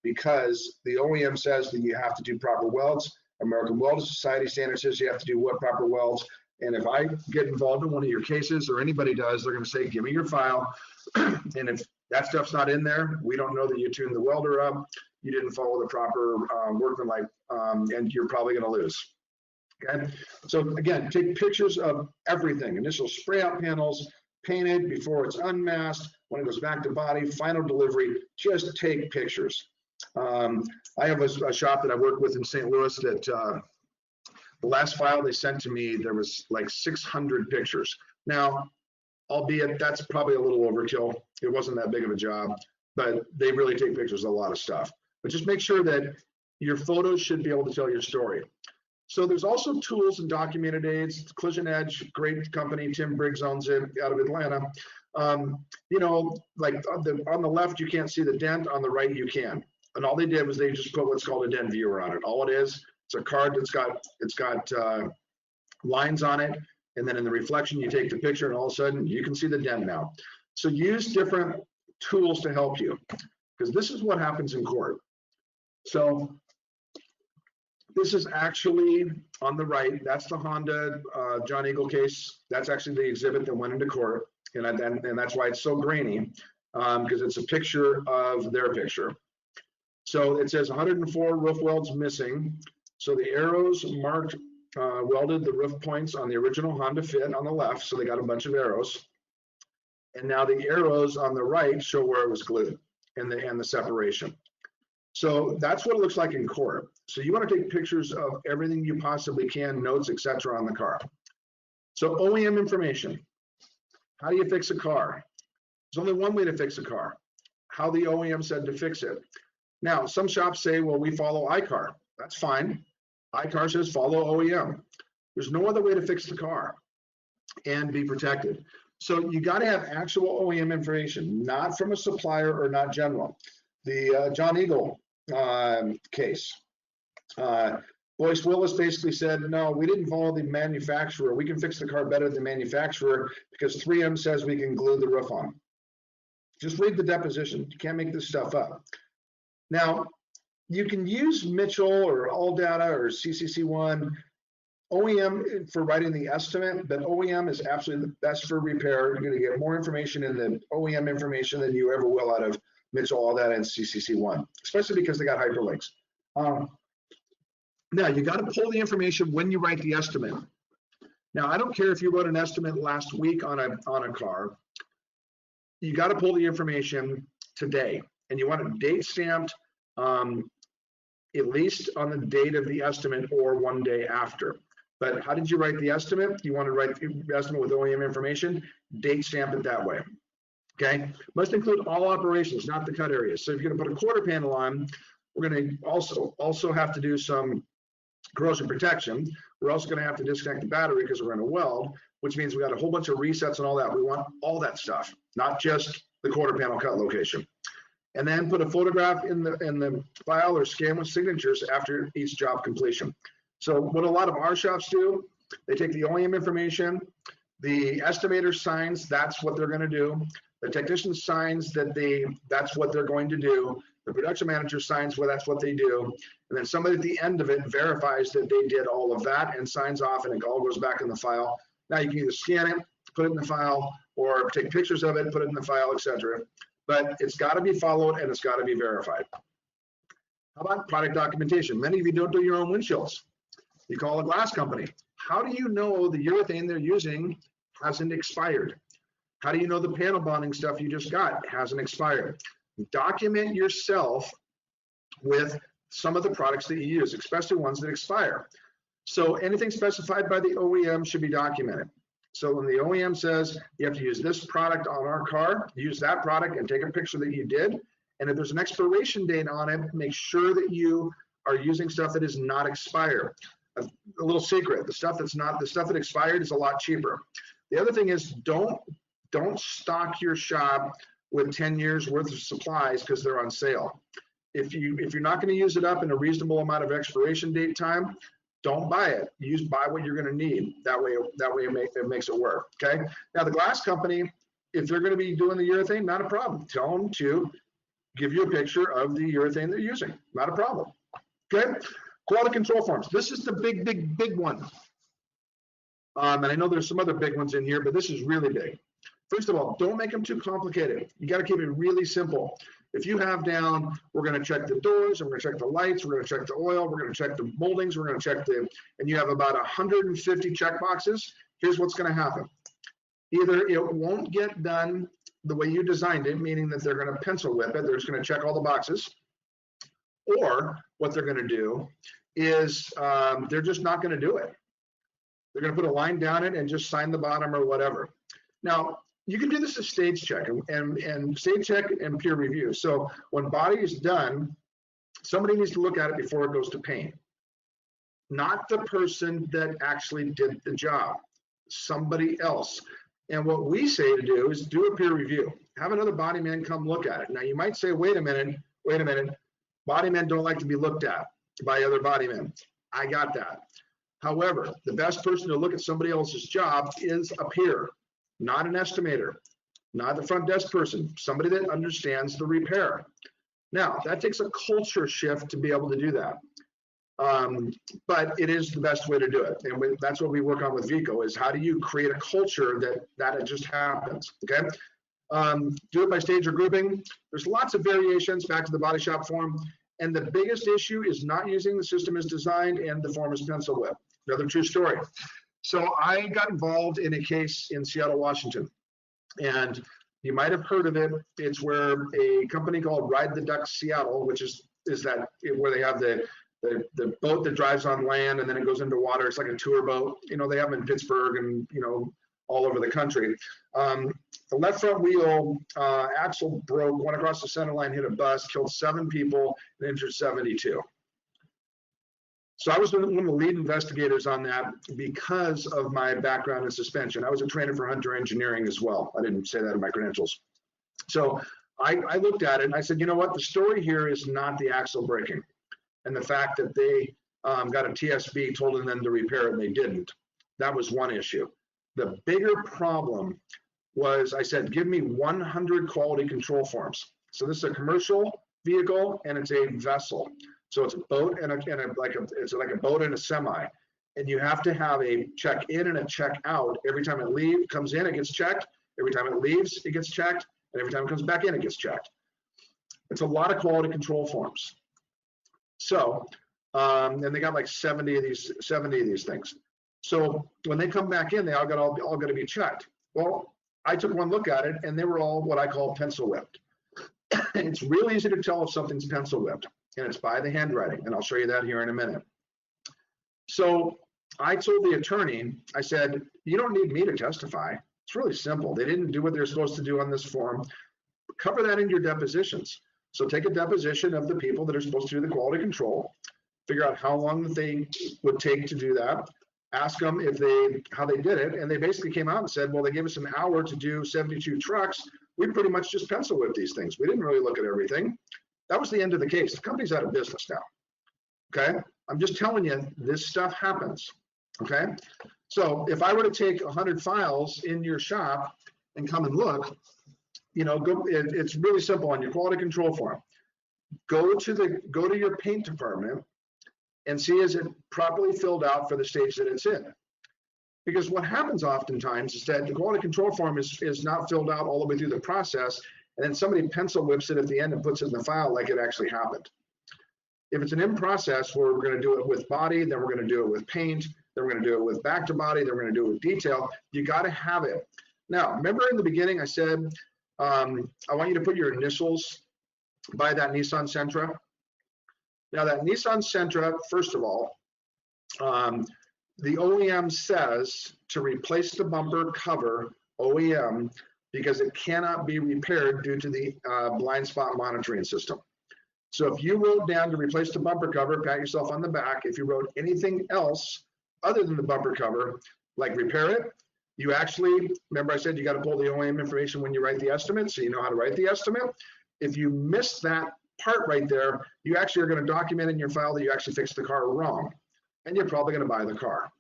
B: because the OEM says that you have to do proper welds. American Welding Society standard says you have to do what proper welds. And if I get involved in one of your cases, or anybody does, they're going to say, "Give me your file." And if that stuff's not in there, we don't know that you tuned the welder up, you didn't follow the proper workmanlike, and you're probably going to lose. Okay. So again, take pictures of everything. Initial spray out panels, painted before it's unmasked, when it goes back to body, final delivery. Just take pictures. I have a shop that I work with in St. Louis that the last file they sent to me, there was like 600 pictures. Now, albeit that's probably a little overkill. It wasn't that big of a job, but they really take pictures of a lot of stuff. But just make sure that your photos should be able to tell your story. So there's also tools and documented aids. Collision Edge, great company. Tim Briggs owns it out of Atlanta. Like on the left, you can't see the dent. On the right, you can. And all they did was they just put what's called a dent viewer on it. All it is, it's a card that's got lines on it, and then in the reflection, you take the picture, and all of a sudden, you can see the dent now. So use different tools to help you, because this is what happens in court. So this is actually on the right. That's the Honda John Eagle case. That's actually the exhibit that went into court, and that's why it's so grainy, because it's a picture of their picture. So it says 104 roof welds missing. So the arrows marked welded the roof points on the original Honda Fit on the left, so they got a bunch of arrows. And now the arrows on the right show where it was glued and the separation. So that's what it looks like in court. So you want to take pictures of everything you possibly can, notes, etc. on the car. So OEM information. How do you fix a car? There's only one way to fix a car. How the OEM said to fix it. Now, some shops say, well, we follow ICAR. That's fine. ICAR says follow OEM. There's no other way to fix the car and be protected. So you got to have actual OEM information, not from a supplier or not general. The John Eagle case. Boyce Willis basically said, no, we didn't follow the manufacturer. We can fix the car better than the manufacturer because 3M says we can glue the roof on. Just read the deposition. You can't make this stuff up. Now, you can use Mitchell or ALLDATA or CCC1 OEM for writing the estimate, but OEM is absolutely the best for repair. You're going to get more information in the OEM information than you ever will out of Mitchell, ALLDATA, and CCC1, especially because they got hyperlinks. Now, you got to pull the information when you write the estimate. Now, I don't care if you wrote an estimate last week on a car. You got to pull the information today, and you want it date stamped at least on the date of the estimate or 1 day after. But how did you write the estimate? You want to write the estimate with OEM information, date stamp it that way. Okay, must include all operations, not the cut areas. So if you're going to put a quarter panel on, we're going to also have to do some corrosion protection. We're also going to have to disconnect the battery because we're going to weld, which means we got a whole bunch of resets and all that. We want all that stuff, not just the quarter panel cut location. And then put a photograph in the file or scan with signatures after each job completion. So what a lot of our shops do, they take the OEM information, the estimator signs that's what they're going to do, the technician signs that's what they're going to do, the production manager signs that's what they do, and then somebody at the end of it verifies that they did all of that and signs off, and it all goes back in the file. Now you can either scan it, put it in the file, or take pictures of it, put it in the file, etc. But it's got to be followed and it's got to be verified. How about product documentation? Many of you don't do your own windshields. You call a glass company. How do you know the urethane they're using hasn't expired? How do you know the panel bonding stuff you just got hasn't expired? Document yourself with some of the products that you use, especially ones that expire. So anything specified by the OEM should be documented. So when the OEM says you have to use this product on our car, use that product and take a picture that you did. And if there's an expiration date on it, make sure that you are using stuff that is not expired. A little secret, the stuff that expired is a lot cheaper. The other thing is don't stock your shop with 10 years worth of supplies because they're on sale. If you're not going to use it up in a reasonable amount of expiration date time, don't buy it. Buy what you're going to need. That way it makes it work. Okay. Now the glass company, if they're going to be doing the urethane, not a problem. Tell them to give you a picture of the urethane they're using. Not a problem. Okay. Quality control forms. This is the big one. And I know there's some other big ones in here, but this is really big. First of all, don't make them too complicated. You got to keep it really simple. If you have down, we're going to check the doors, and we're going to check the lights, we're going to check the oil, we're going to check the moldings, we're going to check and you have about 150 check boxes, here's what's going to happen. Either it won't get done the way you designed it, meaning that they're going to pencil whip it, they're just going to check all the boxes, or what they're going to do is they're just not going to do it. They're going to put a line down it and just sign the bottom or whatever. Now, you can do this as stage check and stage check and peer review. So when body is done, somebody needs to look at it before it goes to paint. Not the person that actually did the job, somebody else. And what we say to do is do a peer review. Have another body man come look at it. Now you might say, wait a minute. Body men don't like to be looked at by other body men. I got that. However, the best person to look at somebody else's job is a peer. Not an estimator, not the front desk person, somebody that understands the repair. Now, that takes a culture shift to be able to do that. But it is the best way to do it. And that's what we work on with VECO is how do you create a culture that it just happens, okay? Do it by stage or grouping. There's lots of variations back to the body shop form. And the biggest issue is not using the system as designed and the form is pencil whipped. Another true story. So I got involved in a case in Seattle, Washington, and you might have heard of it. It's where a company called Ride the Duck Seattle, which is that where they have the boat that drives on land and then it goes into water. It's like a tour boat. You know, they have them in Pittsburgh and, you know, all over the country. The left front wheel axle broke, went across the center line, hit a bus, killed 7 people and injured 72. So I was one of the lead investigators on that because of my background in suspension. I was a trainer for Hunter Engineering as well. I didn't say that in my credentials. So I looked at it and I said, you know what? The story here is not the axle breaking and the fact that they got a TSB told them to repair it and they didn't. That was one issue. The bigger problem was I said, give me 100 quality control forms. So this is a commercial vehicle and it's a vessel. So it's a boat and it's like a boat and a semi. And you have to have a check in and a check out. Every time it comes in, it gets checked. Every time it leaves, it gets checked. And every time it comes back in, it gets checked. It's a lot of quality control forms. So, and they got like 70 of these things. So when they come back in, they all got to be checked. Well, I took one look at it and they were all what I call pencil whipped. It's real easy to tell if something's pencil whipped, and it's by the handwriting. And I'll show you that here in a minute. So I told the attorney, I said, you don't need me to testify. It's really simple. They didn't do what they're supposed to do on this form. Cover that in your depositions. So take a deposition of the people that are supposed to do the quality control, figure out how long that they would take to do that, ask them how they did it. And they basically came out and said, well, they gave us an hour to do 72 trucks. We pretty much just pencil whipped these things. We didn't really look at everything. That was the end of the case. The company's out of business now. Okay. I'm just telling you, this stuff happens. Okay. So if I were to take 100 files in your shop and come and look, you know, it's really simple on your quality control form. Go to your paint department and see, is it properly filled out for the stage that it's in? Because what happens oftentimes is that the quality control form is not filled out all the way through the process, and then somebody pencil whips it at the end and puts it in the file like it actually happened. If it's an in process where we're going to do it with body, then we're going to do it with paint, then we're going to do it with back to body, then we're going to do it with detail, you got to have it. Now, remember in the beginning I said, I want you to put your initials by that Nissan Sentra. Now that Nissan Sentra, first of all, the OEM says to replace the bumper cover, OEM, because it cannot be repaired due to the blind spot monitoring system. So if you wrote down to replace the bumper cover, pat yourself on the back. If you wrote anything else other than the bumper cover, like repair it, you actually, remember I said you got to pull the OEM information when you write the estimate, so you know how to write the estimate. If you miss that part right there, you actually are going to document in your file that you actually fixed the car wrong, and you're probably going to buy the car.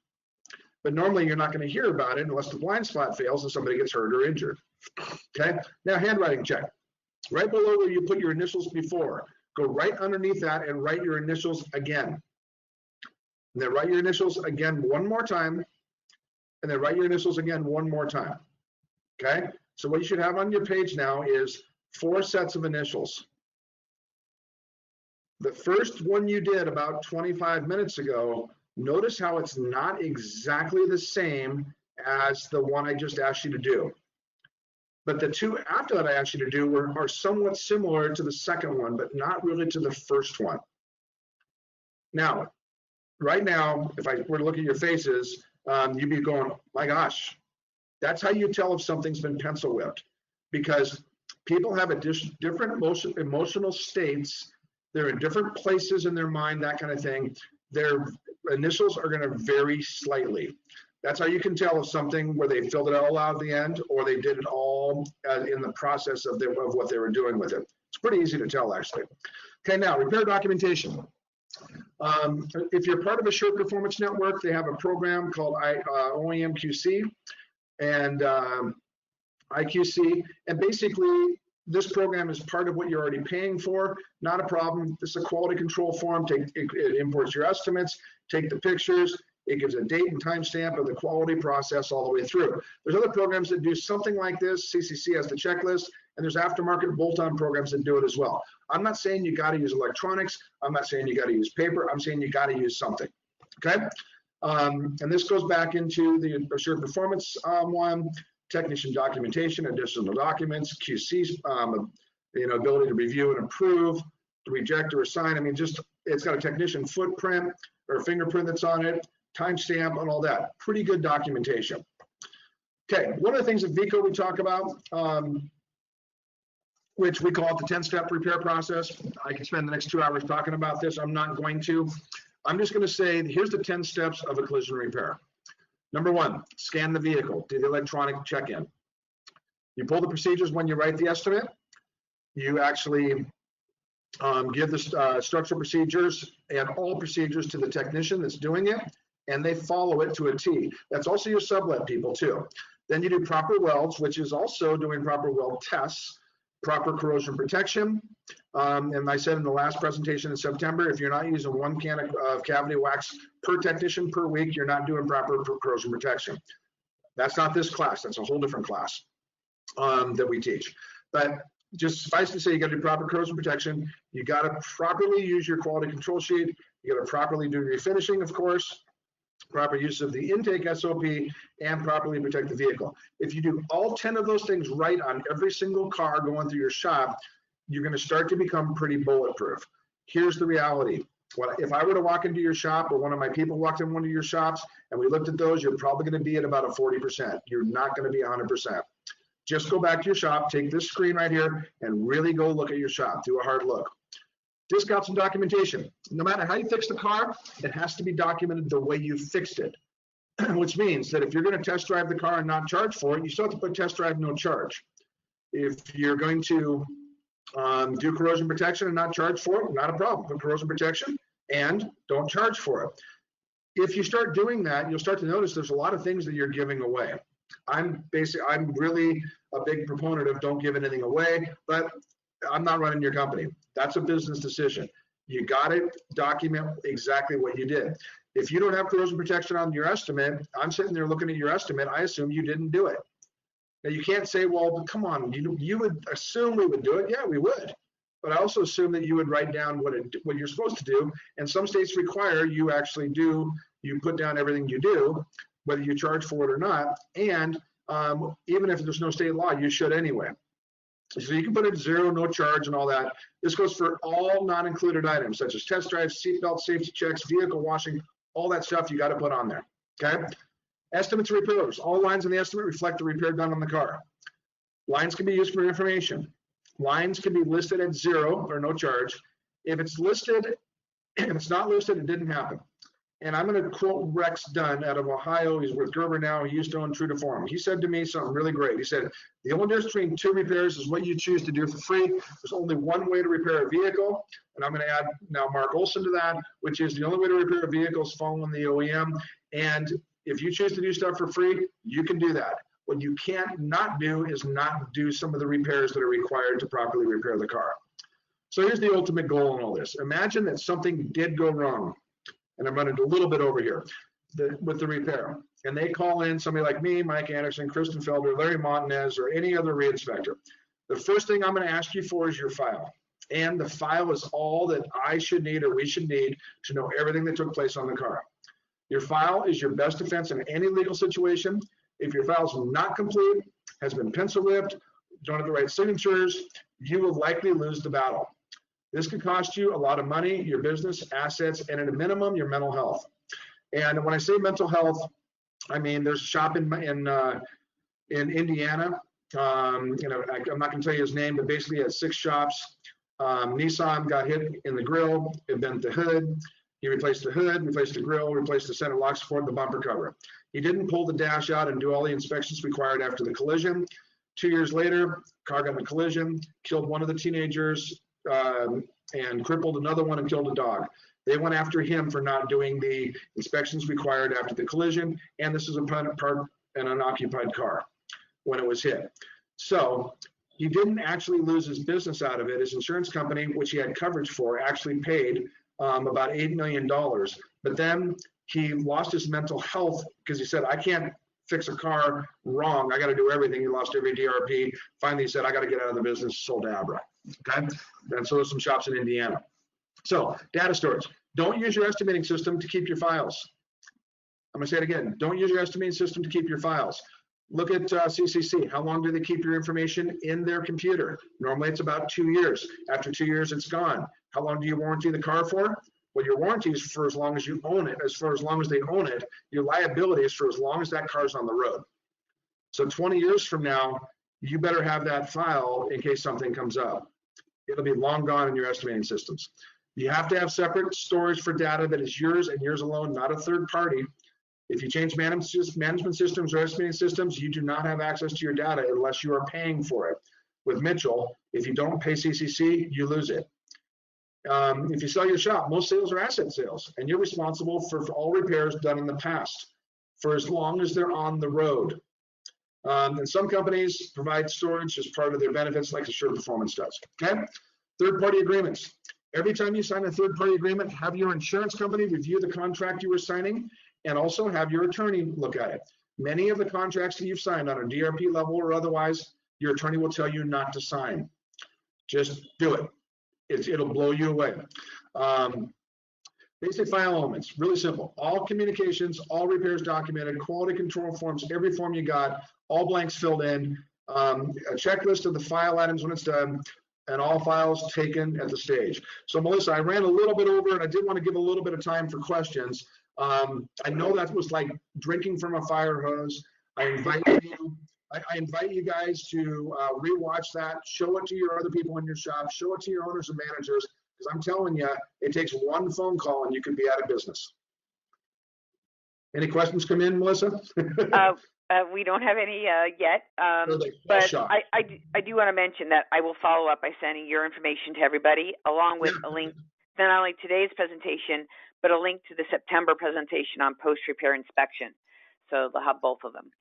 B: But normally you're not going to hear about it unless the blind spot fails and somebody gets hurt or injured. Okay, now handwriting check. Right below where you put your initials before, go right underneath that and write your initials again. And then write your initials again one more time, and then write your initials again one more time. Okay, so what you should have on your page now is 4 sets of initials. The first one you did about 25 minutes ago, notice how it's not exactly the same as the one I just asked you to do. But the 2 after that I asked you to do are somewhat similar to the second one, but not really to the first one. Now, right now, if I were to look at your faces, you'd be going, my gosh, that's how you tell if something's been pencil whipped, because people have a different emotional states. They're in different places in their mind, that kind of thing. Their initials are going to vary slightly. That's how you can tell if something where they filled it all out at the end, or they did it all in the process of what they were doing with it. It's pretty easy to tell, actually. Okay, now repair documentation. If you're part of a Assured Performance Network, they have a program called OEM QC and IQC, and basically this program is part of what you're already paying for. Not a problem. This is a quality control form. It imports your estimates, take the pictures. It gives a date and timestamp of the quality process all the way through. There's other programs that do something like this. CCC has the checklist, and there's aftermarket bolt-on programs that do it as well. I'm not saying you got to use electronics. I'm not saying you got to use paper. I'm saying you got to use something. Okay. And this goes back into the assured performance one, technician documentation, additional documents, QC, ability to review and approve, to reject or assign. I mean, just it's got a technician footprint or fingerprint that's on it, timestamp, and all that. Pretty good documentation. Okay, one of the things at VECO we talk about, which we call it the 10-step repair process. I could spend the next 2 hours talking about this. I'm not going to. I'm just going to say, here's the 10 steps of a collision repair. Number 1, scan the vehicle, do the electronic check-in. You pull the procedures when you write the estimate. You actually give the structural procedures and all procedures to the technician that's doing it, and they follow it to a T. That's also your sublet people too. Then you do proper welds, which is also doing proper weld tests, proper corrosion protection. And I said in the last presentation in September, if you're not using 1 can of cavity wax per technician per week, you're not doing proper corrosion protection. That's not this class. That's a whole different class that we teach. But just suffice to say, you got to do proper corrosion protection. You got to properly use your quality control sheet. You got to properly do refinishing, of course, proper use of the intake SOP, and properly protect the vehicle. If you do all 10 of those things right on every single car going through your shop, you're going to start to become pretty bulletproof. Here's the reality. If I were to walk into your shop, or one of my people walked in one of your shops, and we looked at those, you're probably going to be at about a 40%. You're not going to be 100%. Just go back to your shop, take this screen right here, and really go look at your shop. Do a hard look. Discounts and documentation. No matter how you fix the car, it has to be documented the way you fixed it, which means that if you're going to test drive the car and not charge for it, you still have to put test drive, no charge. If you're going to do corrosion protection and not charge for it, not a problem. Put corrosion protection and don't charge for it. If you start doing that, you'll start to notice there's a lot of things that you're giving away. I'm really a big proponent of don't give anything away, but I'm not running your company. That's a business decision. You got to document exactly what you did. If you don't have corrosion protection on your estimate, I'm sitting there looking at your estimate, I assume you didn't do it. Now you can't say, well, come on, you would assume we would do it. Yeah, we would. But I also assume that you would write down what you're supposed to do. And some states require you actually do, you put down everything you do, whether you charge for it or not. And even if there's no state law, you should anyway. So you can put it 0, no charge, and all that. This goes for all non-included items, such as test drives, seatbelt, safety checks, vehicle washing, all that stuff you got to put on there, okay? Estimates and repairs. All lines in the estimate reflect the repair done on the car. Lines can be used for information. Lines can be listed at 0 or no charge. If it's listed, if it's not listed, it didn't happen. And I'm going to quote Rex Dunn out of Ohio. He's with Gerber now. He used to own True to Form. He said to me something really great. He said, the only difference between 2 repairs is what you choose to do for free. There's only one way to repair a vehicle. And I'm going to add now Mark Olson to that, which is the only way to repair a vehicle is following the OEM. And if you choose to do stuff for free, you can do that. What you can't not do is not do some of the repairs that are required to properly repair the car. So here's the ultimate goal in all this. Imagine that something did go wrong. And I'm running a little bit over here with the repair. And they call in somebody like me, Mike Anderson, Kristen Felder, Larry Montanez, or any other re-inspector. The first thing I'm going to ask you for is your file. And the file is all that I should need or we should need to know everything that took place on the car. Your file is your best defense in any legal situation. If your file is not complete, has been pencil whipped, don't have the right signatures, you will likely lose the battle. This could cost you a lot of money, your business, assets, and at a minimum, your mental health. And when I say mental health, I mean there's a shop in Indiana. I'm not going to tell you his name, but basically he had 6 shops. Nissan got hit in the grill, it bent the hood. He replaced the hood, replaced the grill, replaced the center lock support, the bumper cover. He didn't pull the dash out and do all the inspections required after the collision. 2 years later, car got in a collision, killed one of the teenagers, and crippled another one and killed a dog. They went after him for not doing the inspections required after the collision, and this is a part in an unoccupied car when it was hit. So he didn't actually lose his business out of it. His insurance company, which he had coverage for, actually paid about $8 million. But then he lost his mental health because he said, I can't fix a car wrong. I got to do everything. He lost every DRP. Finally, he said, I got to get out of the business, sold to Abra. Okay. And so there's some shops in Indiana. So data storage. Don't use your estimating system to keep your files. I'm going to say it again. Don't use your estimating system to keep your files. Look at CCC. How long do they keep your information in their computer? Normally, it's about 2 years. After 2 years, it's gone. How long do you warranty the car for? Well, your warranty is for as long as you own it. As long as they own it, your liability is for as long as that car's on the road. So 20 years from now, you better have that file in case something comes up. It'll be long gone in your estimating systems. You have to have separate storage for data that is yours and yours alone, not a third party. If you change management systems or estimating systems, you do not have access to your data unless you are paying for it. With Mitchell, if you don't pay CCC, you lose it. If you sell your shop, most sales are asset sales, and you're responsible for all repairs done in the past for as long as they're on the road. And some companies provide storage as part of their benefits, like Assured Performance does. Okay. Third-party agreements. Every time you sign a third-party agreement, have your insurance company review the contract you were signing, and also have your attorney look at it. Many of the contracts that you've signed on a DRP level or otherwise, your attorney will tell you not to sign. Just do it. It'll blow you away. Basic file elements, really simple. All communications, all repairs documented, quality control forms, every form you got, all blanks filled in, a checklist of the file items when it's done, and all files taken at the stage. So Melissa, I ran a little bit over, and I did want to give a little bit of time for questions. I know that was like drinking from a fire hose. I invite you guys to rewatch that, show it to your other people in your shop, show it to your owners and managers, because I'm telling you, it takes one phone call and you could be out of business. Any questions come in, Melissa?
A: We don't have any yet, but I do want to mention that I will follow up by sending your information to everybody, along with a link to not only today's presentation, but a link to the September presentation on post-repair inspection. So they'll have both of them.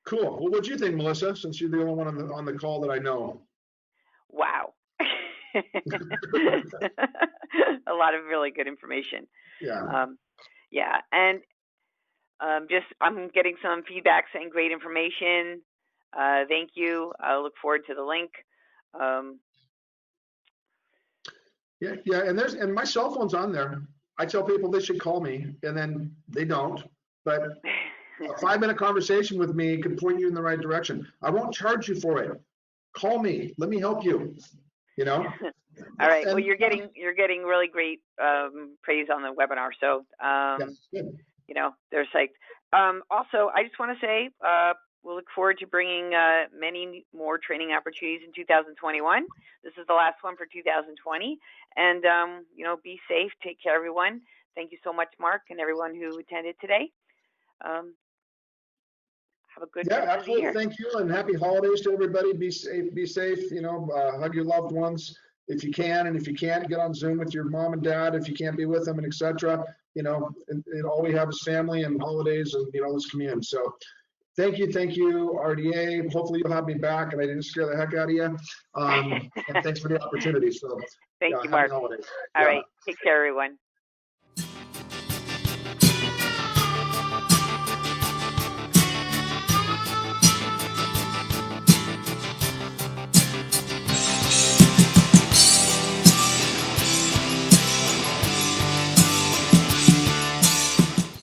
A: Cool.
B: Well, what do you think, Melissa, since you're the only one on the call that I know?
A: Wow. A lot of really good information.
B: Yeah.
A: Yeah. And I'm getting some feedback saying great information. Thank you. I look forward to the link.
B: Yeah. And my cell phone's on there. I tell people they should call me, and then they don't. But a 5-minute conversation with me could point you in the right direction. I won't charge you for it. Call me. Let me help you. You know.
A: All right. Well, you're getting really great praise on the webinar. So you know, they're psyched. Also, I just want to say we'll look forward to bringing many more training opportunities in 2021. This is the last one for 2020. And, you know, be safe. Take care, everyone. Thank you so much, Mark, and everyone who attended today. Have a good
B: rest of the year. Thank you, and happy holidays to everybody. Be safe. You know, hug your loved ones if you can, and if you can't, get on Zoom with your mom and dad if you can't be with them, and etc. You know, and all we have is family and holidays, and you know, let's commune. So thank you, RDA. Hopefully you'll have me back, and I didn't scare the heck out of you. And thanks for the opportunity. So
A: thank you, Mark. All right, take care, everyone.